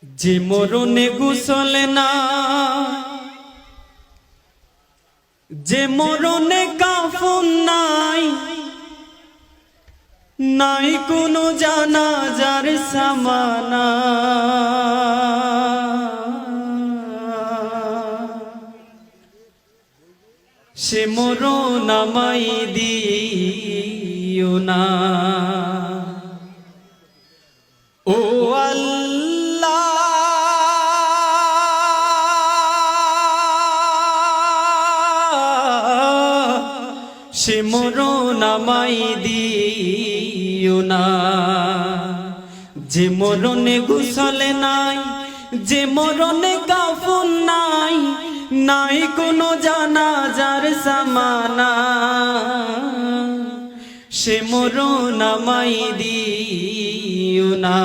যে মরণে গোসল না, যে মরণে কাফন নাই, নাই কোনো জানাজার সামানা। সে মরণ আমায় দিও না। ও আল্লাহ, সে মরণ আমায় দিও না। যে মরণে গোসল নাই, যে মরণে কাফন নাই, নাই কোনো জানাজার সামানা। সে মরণ আমায় দিও না।